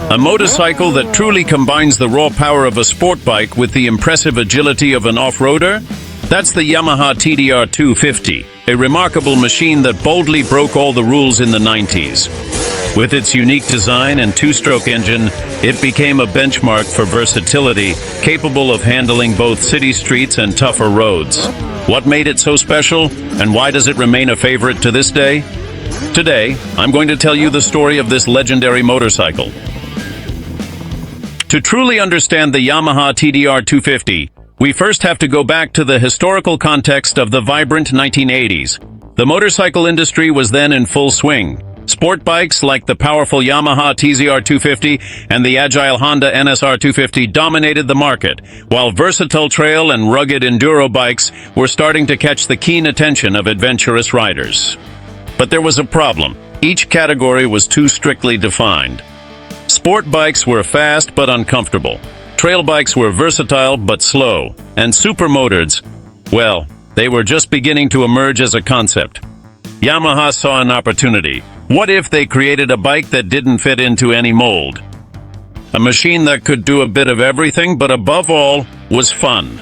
A motorcycle that truly combines the raw power of a sport bike with the impressive agility of an off-roader? That's the Yamaha TDR 250, a remarkable machine that boldly broke all the rules in the 90s. With its unique design and two-stroke engine, it became a benchmark for versatility, capable of handling both city streets and tougher roads. What made it so special, and why does it remain a favorite to this day? Today, I'm going to tell you the story of this legendary motorcycle. To truly understand the Yamaha TDR 250, we first have to go back to the historical context of the vibrant 1980s. The motorcycle industry was then in full swing. Sport bikes like the powerful Yamaha TDR 250 and the agile Honda NSR 250 dominated the market, while versatile trail and rugged enduro bikes were starting to catch the keen attention of adventurous riders. But there was a problem. Each category was too strictly defined. Sport bikes were fast but uncomfortable. Trail bikes were versatile but slow. And supermotors, well, they were just beginning to emerge as a concept. Yamaha saw an opportunity. What if they created a bike that didn't fit into any mold? A machine that could do a bit of everything, but above all, was fun.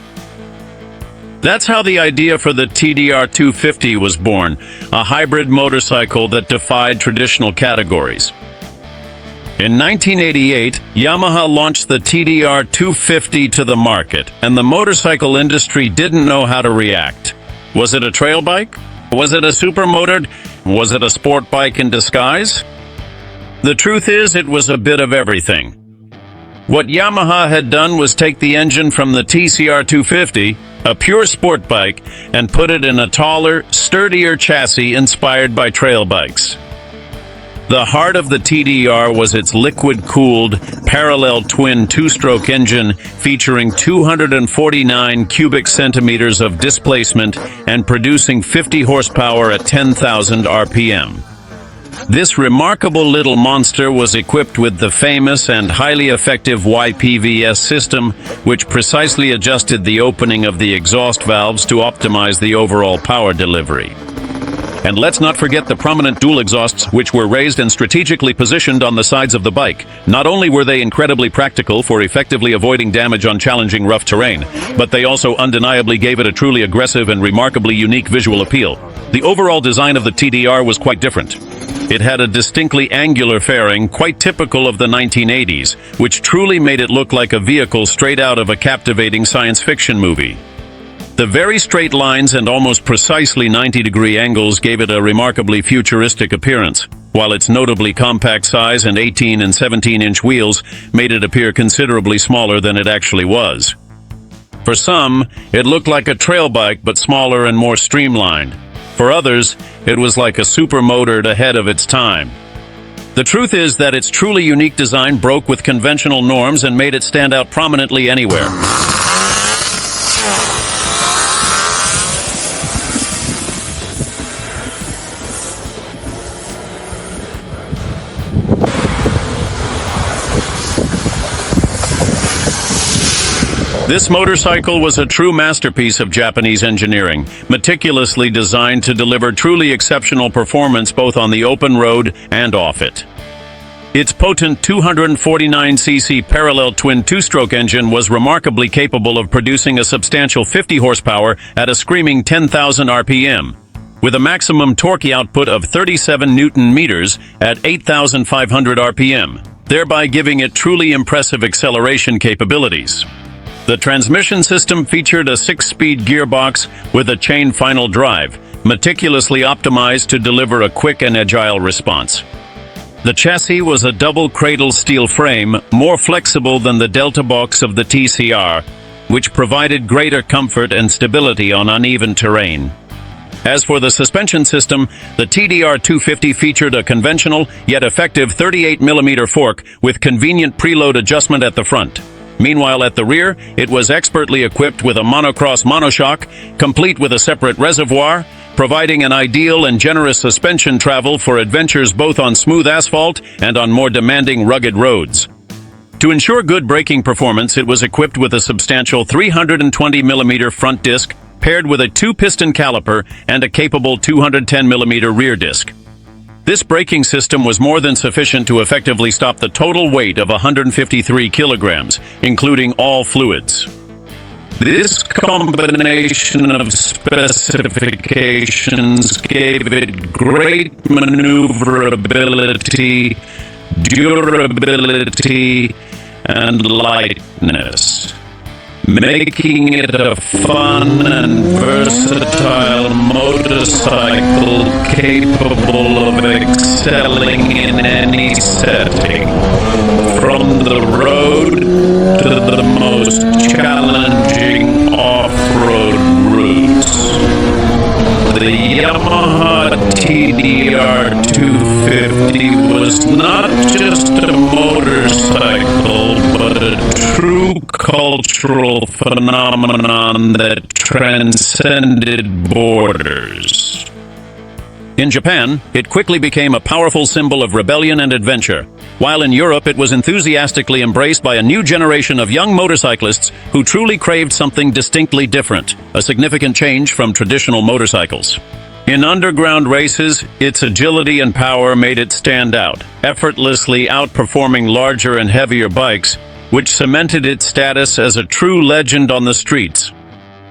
That's how the idea for the TDR 250 was born, a hybrid motorcycle that defied traditional categories. In 1988, Yamaha launched the TDR 250 to the market, and the motorcycle industry didn't know how to react. Was it a trail bike? Was it a supermotor? Was it a sport bike in disguise? The truth is, it was a bit of everything. What Yamaha had done was take the engine from the TCR 250, a pure sport bike, and put it in a taller, sturdier chassis inspired by trail bikes. The heart of the TDR was its liquid-cooled, parallel twin two-stroke engine featuring 249 cubic centimeters of displacement and producing 50 horsepower at 10,000 RPM. This remarkable little monster was equipped with the famous and highly effective YPVS system, which precisely adjusted the opening of the exhaust valves to optimize the overall power delivery. And let's not forget the prominent dual exhausts, which were raised and strategically positioned on the sides of the bike. Not only were they incredibly practical for effectively avoiding damage on challenging rough terrain, but they also undeniably gave it a truly aggressive and remarkably unique visual appeal. The overall design of the TDR was quite different. It had a distinctly angular fairing, quite typical of the 1980s, which truly made it look like a vehicle straight out of a captivating science fiction movie. The very straight lines and almost precisely 90-degree angles gave it a remarkably futuristic appearance, while its notably compact size and 18 and 17-inch wheels made it appear considerably smaller than it actually was. For some, it looked like a trail bike but smaller and more streamlined. For others, it was like a supermotor ahead of its time. The truth is that its truly unique design broke with conventional norms and made it stand out prominently anywhere. This motorcycle was a true masterpiece of Japanese engineering, meticulously designed to deliver truly exceptional performance both on the open road and off it. Its potent 249cc parallel twin two-stroke engine was remarkably capable of producing a substantial 50 horsepower at a screaming 10,000 RPM, with a maximum torque output of 37 Newton-meters at 8,500 RPM, thereby giving it truly impressive acceleration capabilities. The transmission system featured a 6-speed gearbox with a chain final drive, meticulously optimized to deliver a quick and agile response. The chassis was a double cradle steel frame, more flexible than the Delta box of the TCR, which provided greater comfort and stability on uneven terrain. As for the suspension system, the TDR 250 featured a conventional yet effective 38mm fork with convenient preload adjustment at the front. Meanwhile, at the rear, it was expertly equipped with a monocross monoshock, complete with a separate reservoir, providing an ideal and generous suspension travel for adventures both on smooth asphalt and on more demanding rugged roads. To ensure good braking performance, it was equipped with a substantial 320mm front disc, paired with a 2-piston caliper and a capable 210mm rear disc. This braking system was more than sufficient to effectively stop the total weight of 153 kilograms, including all fluids. This combination of specifications gave it great maneuverability, durability, and lightness, making it a fun and versatile motorcycle capable of excelling in any setting, from the road to the most challenging off-road routes. The Yamaha TDR 250 was not just a motorcycle, but a true cultural phenomenon that transcended borders. In Japan, it quickly became a powerful symbol of rebellion and adventure, while in Europe it was enthusiastically embraced by a new generation of young motorcyclists who truly craved something distinctly different, a significant change from traditional motorcycles. In underground races, its agility and power made it stand out, effortlessly outperforming larger and heavier bikes, which cemented its status as a true legend on the streets.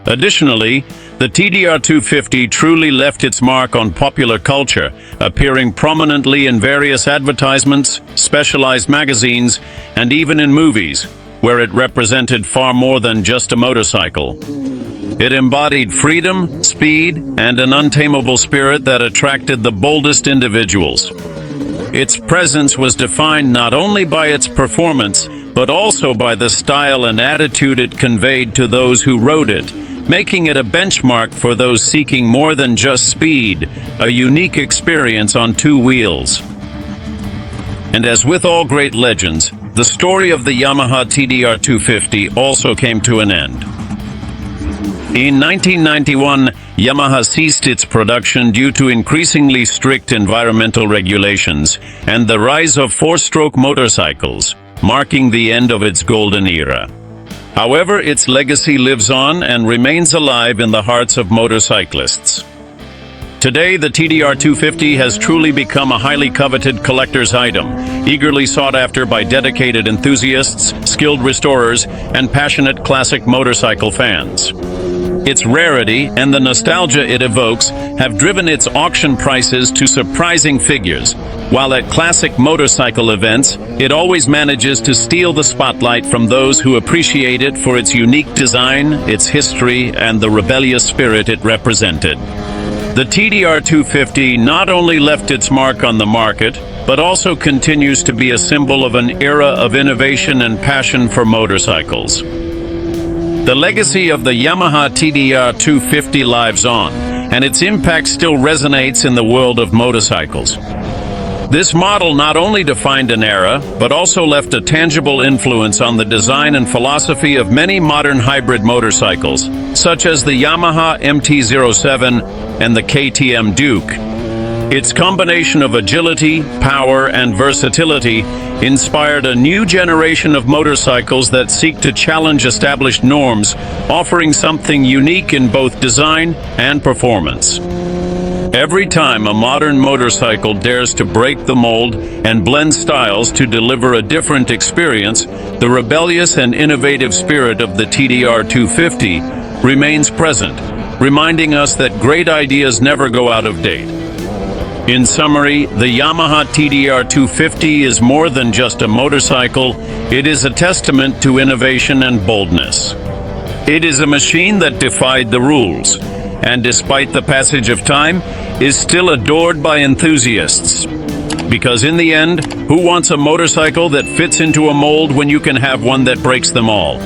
Additionally, the TDR 250 truly left its mark on popular culture, appearing prominently in various advertisements, specialized magazines, and even in movies, where it represented far more than just a motorcycle. It embodied freedom, speed, and an untamable spirit that attracted the boldest individuals. Its presence was defined not only by its performance, but also by the style and attitude it conveyed to those who rode it, making it a benchmark for those seeking more than just speed, a unique experience on two wheels. And as with all great legends, the story of the Yamaha TDR 250 also came to an end. In 1991, Yamaha ceased its production due to increasingly strict environmental regulations and the rise of four-stroke motorcycles, marking the end of its golden era. However, its legacy lives on and remains alive in the hearts of motorcyclists. Today, the TDR 250 has truly become a highly coveted collector's item, eagerly sought after by dedicated enthusiasts, skilled restorers, and passionate classic motorcycle fans. Its rarity and the nostalgia it evokes have driven its auction prices to surprising figures, while at classic motorcycle events, it always manages to steal the spotlight from those who appreciate it for its unique design, its history, and the rebellious spirit it represented. The TDR 250 not only left its mark on the market, but also continues to be a symbol of an era of innovation and passion for motorcycles. The legacy of the Yamaha TDR 250 lives on, and its impact still resonates in the world of motorcycles. This model not only defined an era, but also left a tangible influence on the design and philosophy of many modern hybrid motorcycles, such as the Yamaha MT-07 and the KTM Duke. Its combination of agility, power, and versatility inspired a new generation of motorcycles that seek to challenge established norms, offering something unique in both design and performance. Every time a modern motorcycle dares to break the mold and blend styles to deliver a different experience, the rebellious and innovative spirit of the TDR 250 remains present, reminding us that great ideas never go out of date. In summary, the Yamaha TDR 250 is more than just a motorcycle, it is a testament to innovation and boldness. It is a machine that defied the rules, and despite the passage of time, is still adored by enthusiasts. Because in the end, who wants a motorcycle that fits into a mold when you can have one that breaks them all?